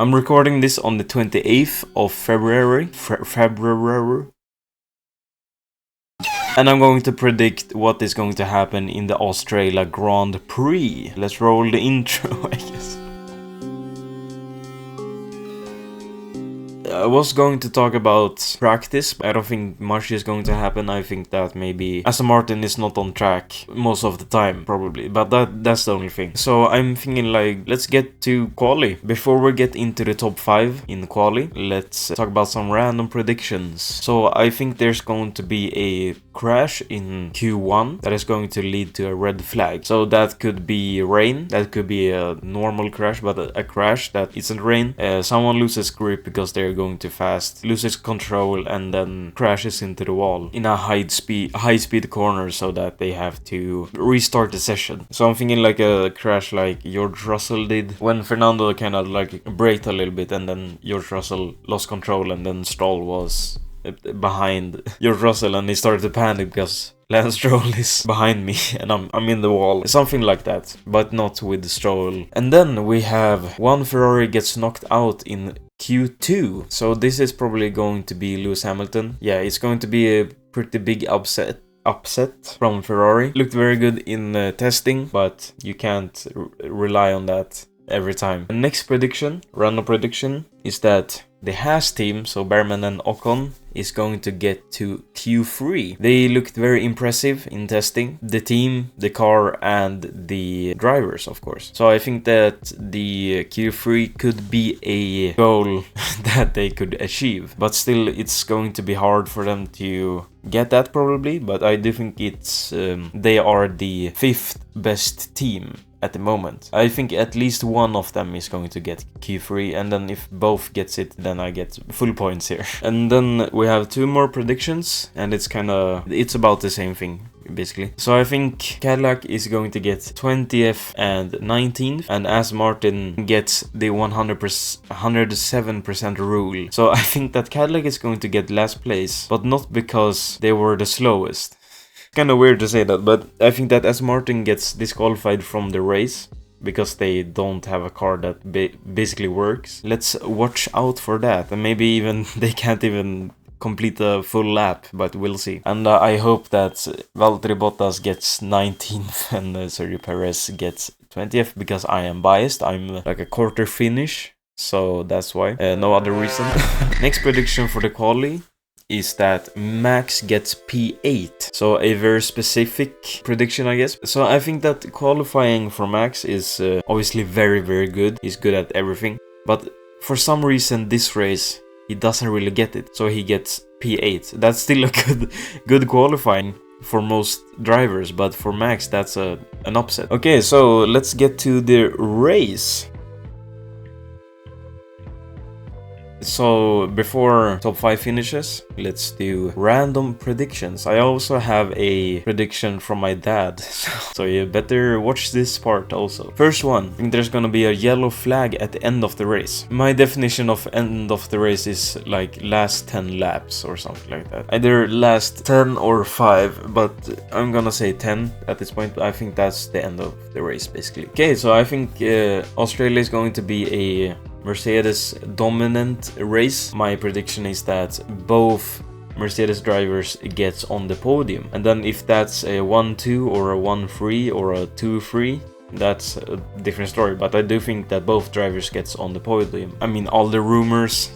I'm recording this on the 28th of February. February. And I'm going to predict what is going to happen in the Australian Grand Prix. Let's roll the intro, I guess. I was going to talk about practice. I don't think much is going to happen. I think that maybe Aston Martin is not on track most of the time, probably. But that's the only thing. So I'm thinking like, let's get to quali. Before we get into the top 5 in quali, let's talk about some random predictions. So I think there's going to be a crash in Q1 that is going to lead to a red flag. So that could be rain, that could be a normal crash, but a crash that isn't rain. Someone loses grip because they're going too fast, loses control, and then crashes into the wall in a high speed corner, so that they have to restart the session. So I'm thinking like a crash like George Russell did when Fernando kind of like braked a little bit, and then George Russell lost control, and then Stroll was behind George Russell, and he started to panic because Lance Stroll is behind me and I'm in the wall. Something like that, but not with Stroll. And then we have one Ferrari gets knocked out in Q2. So this is probably going to be Lewis Hamilton. Yeah, it's going to be a pretty big upset from Ferrari. Looked very good in testing, but you can't rely on that every time. The next prediction, random prediction, is that the Haas team, so Behrman and Ocon, is going to get to Q3. They looked very impressive in testing. The team, the car, and the drivers, of course. So I think that the Q3 could be a goal that they could achieve. But still, it's going to be hard for them to get that probably. But I do think it's they are the 5th best team at the moment. I think at least one of them is going to get Q3, and then if both gets it, then I get full points here. And then we have 2 more predictions, and it's about the same thing, basically. So I think Cadillac is going to get 20th and 19th, and Aston Martin gets the 107% rule. So I think that Cadillac is going to get last place, but not because they were the slowest. Kind of weird to say that, but I think that Aston Martin gets disqualified from the race because they don't have a car that basically works. Let's watch out for that, and maybe even they can't even complete a full lap, but we'll see. And I hope that Valtteri Bottas gets 19th and Sergio Perez gets 20th, because I am biased. I'm like a quarter finish, so that's why. No other reason. Next prediction for the quali is that Max gets P8. So a very specific prediction, I guess. So I think that qualifying for Max is obviously very, very good. He's good at everything. But for some reason, this race, he doesn't really get it. So he gets P8. That's still a good qualifying for most drivers. But for Max, that's an upset. Okay, so let's get to the race. So before top 5 finishes, let's do random predictions. I also have a prediction from my dad, so you better watch this part also. First one, I think there's gonna be a yellow flag at the end of the race. My definition of end of the race is like last 10 laps or something like that. Either last 10 or 5, but I'm gonna say 10 at this point. I think that's the end of the race, basically. Okay, so I think Australia is going to be a Mercedes dominant race. My prediction is that both Mercedes drivers gets on the podium, and then if that's a 1-2 or a 1-3 or a 2-3, that's a different story. But I do think that both drivers gets on the podium. I mean, all the rumors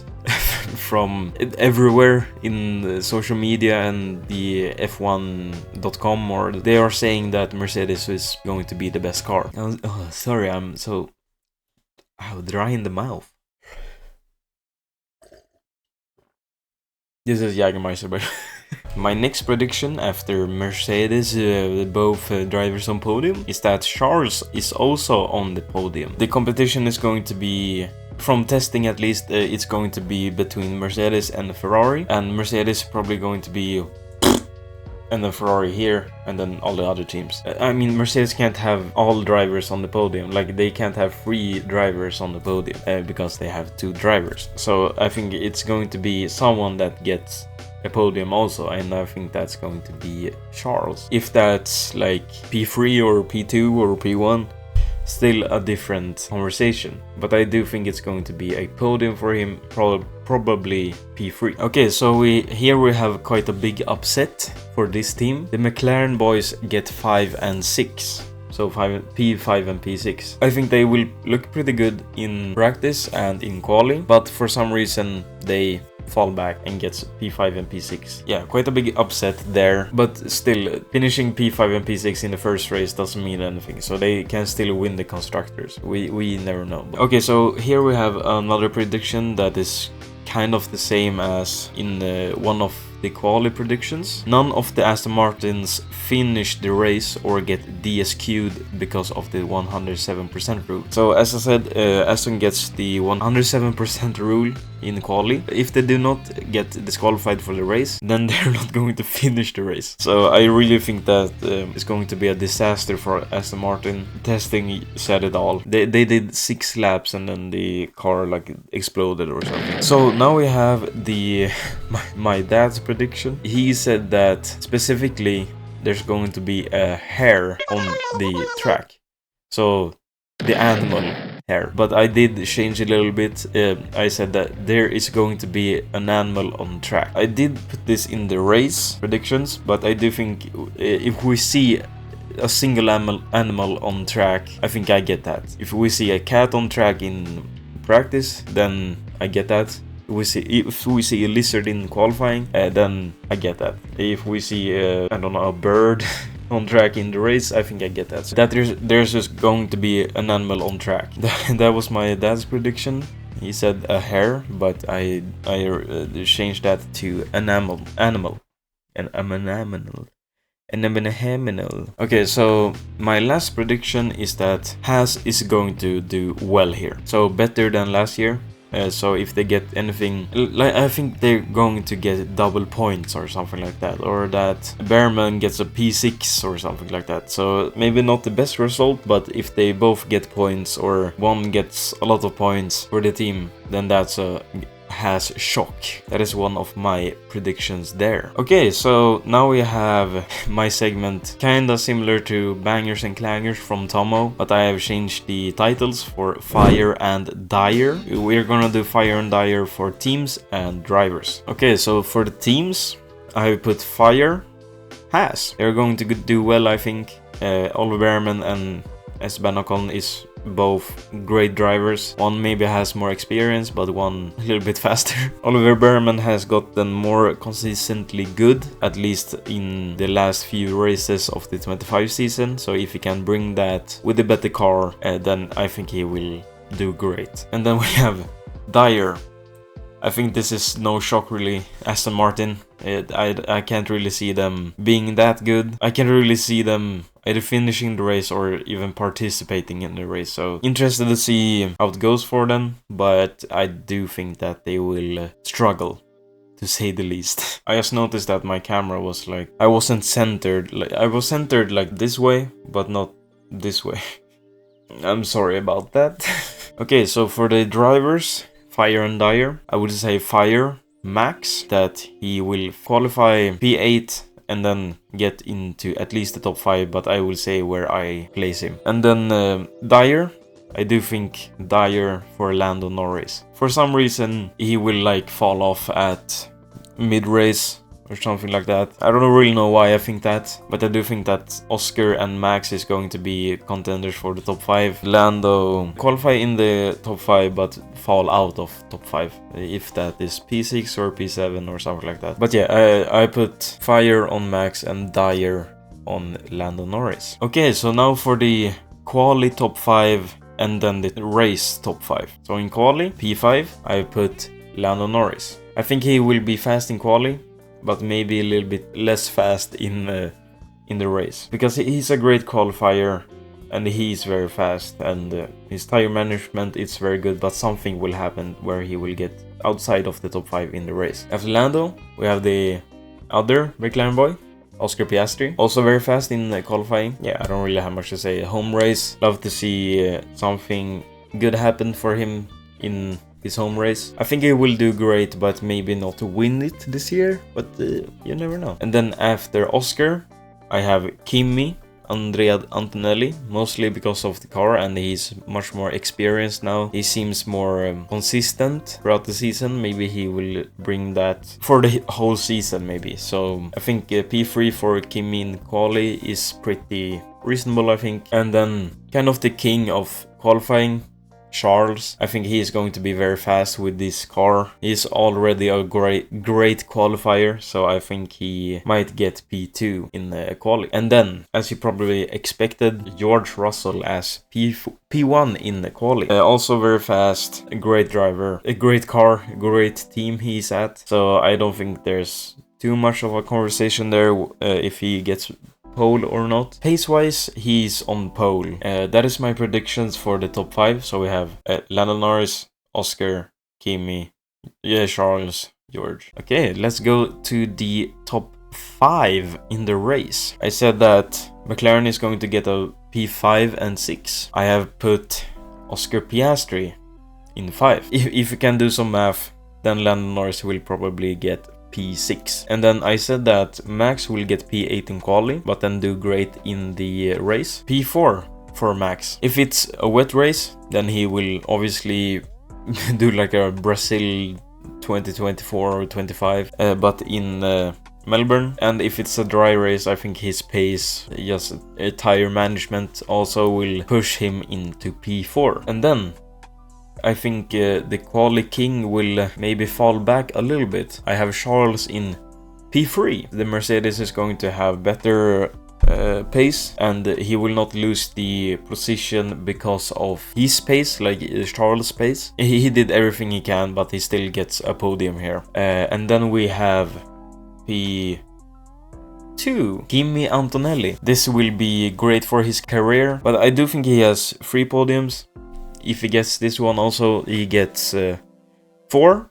from everywhere in social media and the F1.com, or they are saying that Mercedes is going to be the best car. Sorry, I'm so dry in the mouth. This is Jägermeister, but my next prediction after Mercedes, both drivers on podium, is that Charles is also on the podium. The competition is going to be, from testing at least, it's going to be between Mercedes and Ferrari, and Mercedes probably going to be and then Ferrari here, and then all the other teams. I mean, Mercedes can't have all drivers on the podium. Like, they can't have 3 drivers on the podium because they have 2 drivers. So I think it's going to be someone that gets a podium also, and I think that's going to be Charles. If that's like P3 or P2 or P1, still a different conversation. But I do think it's going to be a podium for him, probably P3. Okay, so here we have quite a big upset for this team. The McLaren boys get 5 and 6. So P5 and P6. I think they will look pretty good in practice and in quali, but for some reason they fall back and gets P5 and P6. Yeah, quite a big upset there, but still, finishing P5 and P6 in the first race doesn't mean anything, so they can still win the constructors. We never know. Okay, so here we have another prediction that is kind of the same as in one of the quali predictions. None of the Aston Martins finish the race or get DSQ'd because of the 107% rule. So as I said, Aston gets the 107% rule in quali. If they do not get disqualified for the race, then they're not going to finish the race. So I really think that it's going to be a disaster for Aston Martin. Testing said it all. They did 6 laps and then the car like exploded or something. So now we have the my dad's prediction. He said that specifically there's going to be a hare on the track. So the animal hare. But I did change a little bit. I said that there is going to be an animal on track. I did put this in the race predictions, but I do think if we see a single animal on track, I think I get that. If we see a cat on track in practice, then I get that. If we see a lizard in qualifying, then I get that. If we see I don't know, a bird on track in the race, I think I get that. So that there's just going to be an animal on track. That was my dad's prediction. He said a hare, but I changed that to an animal. And I'm an animal. And I'm an animal. Okay, so my last prediction is that Haas is going to do well here. So better than last year. So if they get anything, like I think they're going to get double points or something like that, or that Behrman gets a P6 or something like that. So maybe not the best result, but if they both get points or one gets a lot of points for the team, then that's a Haas shock. That is one of my predictions there. Okay, so now we have my segment, kinda similar to Bangers and Clangers from Tomo, but I have changed the titles for Fire and Dire. We're gonna do Fire and Dire for teams and drivers. Okay, so for the teams, I have put Fire, Haas. They're going to do well, I think. Oliver Behrman and Esteban Ocon is both great drivers. One maybe has more experience, but one a little bit faster. Oliver Behrman has gotten more consistently good, at least in the last few races of the 25 season. So if he can bring that with a better car, then I think he will do great. And then we have Dyer. I think this is no shock really. Aston Martin, I can't really see them being that good. I can't really see them either finishing the race or even participating in the race. So interested to see how it goes for them, but I do think that they will struggle, to say the least. I just noticed that my camera was like, I wasn't centered. Like, I was centered like this way, but not this way. I'm sorry about that. Okay, so for the drivers, Fire and Dyer, I would say Fire, Max, that he will qualify P8 and then get into at least the top 5, but I will say where I place him. And then Dyer, I do think Dyer for Lando Norris. For some reason, he will like fall off at mid-race or something like that. I don't really know why I think that, but I do think that Oscar and Max is going to be contenders for the top 5. Lando qualify in the top 5 but fall out of top 5, if that is P6 or P7 or something like that. But yeah, I put Fire on Max and Dyer on Lando Norris. Okay, so now for the quali top 5 and then the race top 5. So in quali, P5, I put Lando Norris. I think he will be fast in quali, but maybe a little bit less fast in the race, because he's a great qualifier and he's very fast, and his tire management is very good, but something will happen where he will get outside of the top 5 in the race. After Lando, we have the other McLaren boy, Oscar Piastri, also very fast in qualifying. Yeah, I don't really have much to say. Home race, love to see something good happen for him in his home race. I think he will do great, but maybe not to win it this year, but you never know. And then after Oscar, I have Kimi, Andrea Antonelli, mostly because of the car, and he's much more experienced now. He seems more consistent throughout the season. Maybe he will bring that for the whole season maybe. So I think P3 for Kimi in quali is pretty reasonable, I think. And then kind of the king of qualifying, Charles. I think he is going to be very fast with this car. He's already a great qualifier, so I think he might get P2 in the quali. And then, as you probably expected, George Russell as P1 in the quali. Also very fast, a great driver, a great car, a great team he's at. So I don't think there's too much of a conversation there if he gets pole or not. Pace-wise, he's on pole. That is my predictions for the top 5. So we have Lando Norris, Oscar, Kimi, Charles, George. Okay, let's go to the top 5 in the race. I said that McLaren is going to get a P5 and 6. I have put Oscar Piastri in 5. If you can do some math, then Lando Norris will probably get P6. And then I said that Max will get P8 in quali, but then do great in the race. P4 for Max. If it's a wet race, then he will obviously do like a Brazil 2024 or 25, but in Melbourne. And if it's a dry race, I think his pace, just tire management also will push him into P4. And then I think the quali king will maybe fall back a little bit. I have Charles in P3. The Mercedes is going to have better pace, and he will not lose the position because of his pace, like Charles' pace. He did everything he can, but he still gets a podium here. And then we have P2, Kimi Antonelli. This will be great for his career, but I do think he has 3 podiums. If he gets this one also, he gets 4.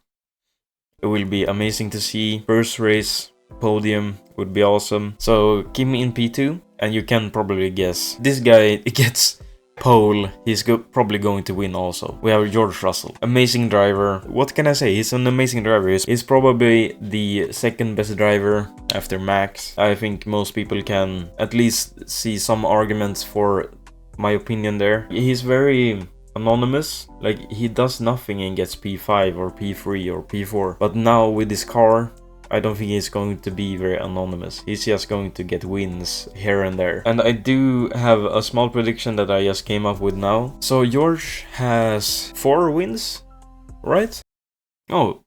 It will be amazing to see. First race podium would be awesome. So Kimi in P2, and you can probably guess this guy gets pole. He's probably going to win also. We have George Russell, amazing driver. What can I say? He's an amazing driver. He's probably the second best driver after Max. I think most people can at least see some arguments for my opinion there. He's very anonymous, like he does nothing and gets P5 or P3 or P4, but now with this car I don't think he's going to be very anonymous. He's just going to get wins here and there. And I do have a small prediction that I just came up with now. So George has 4 wins, right? Oh,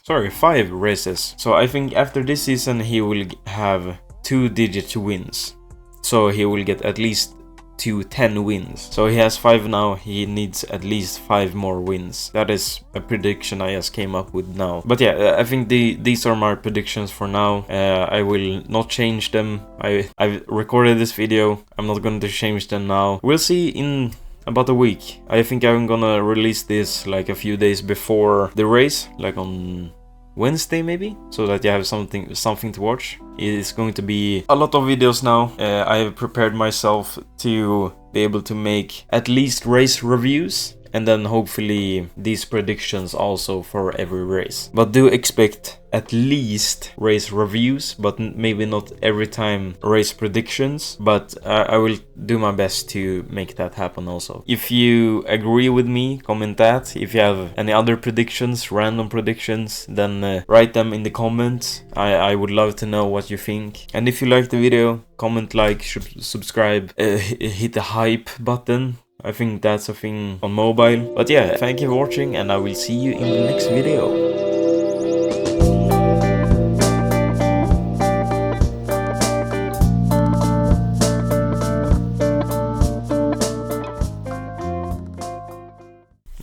sorry, 5 races. So I think after this season he will have 2-digit wins, so he will get at least 10 wins. So he has 5 now, he needs at least 5 more wins. That is a prediction I just came up with now. But yeah, I think these are my predictions for now. I will not change them. I've recorded this video, I'm not going to change them now. We'll see in about a week. I think I'm gonna release this like a few days before the race, like on Wednesday maybe, so that you have something to watch. It's going to be a lot of videos now. I have prepared myself to be able to make at least race reviews, and then hopefully these predictions also for every race. But do expect at least race reviews, but maybe not every time race predictions, but I will do my best to make that happen also. If you agree with me, comment that. If you have any other predictions, random predictions, then write them in the comments. I would love to know what you think. And if you like the video, comment, like, subscribe, hit the hype button. I think that's a thing on mobile. But yeah, thank you for watching, and I will see you in the next video.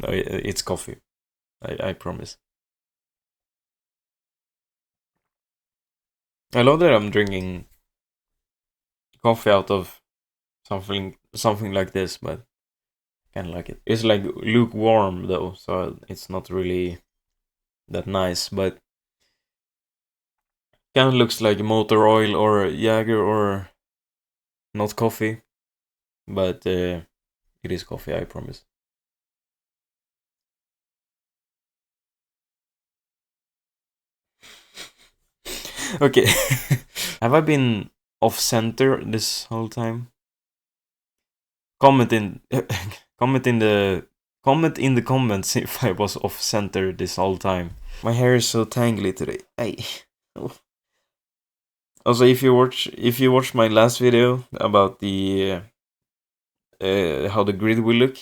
No, it's coffee. I promise. I love that I'm drinking coffee out of something like this, but kind of like it. It's like lukewarm though, so it's not really that nice, but kind of looks like motor oil or Jager or not coffee, but it is coffee, I promise. Okay. Have I been off center this whole time? comment in comment in the comments if I was off center this whole time. My hair is so tangly today. Ay. Also, if you watch my last video about the how the grid will look,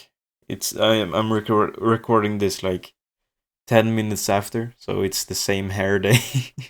I'm recording this like 10 minutes after, so it's the same hair day.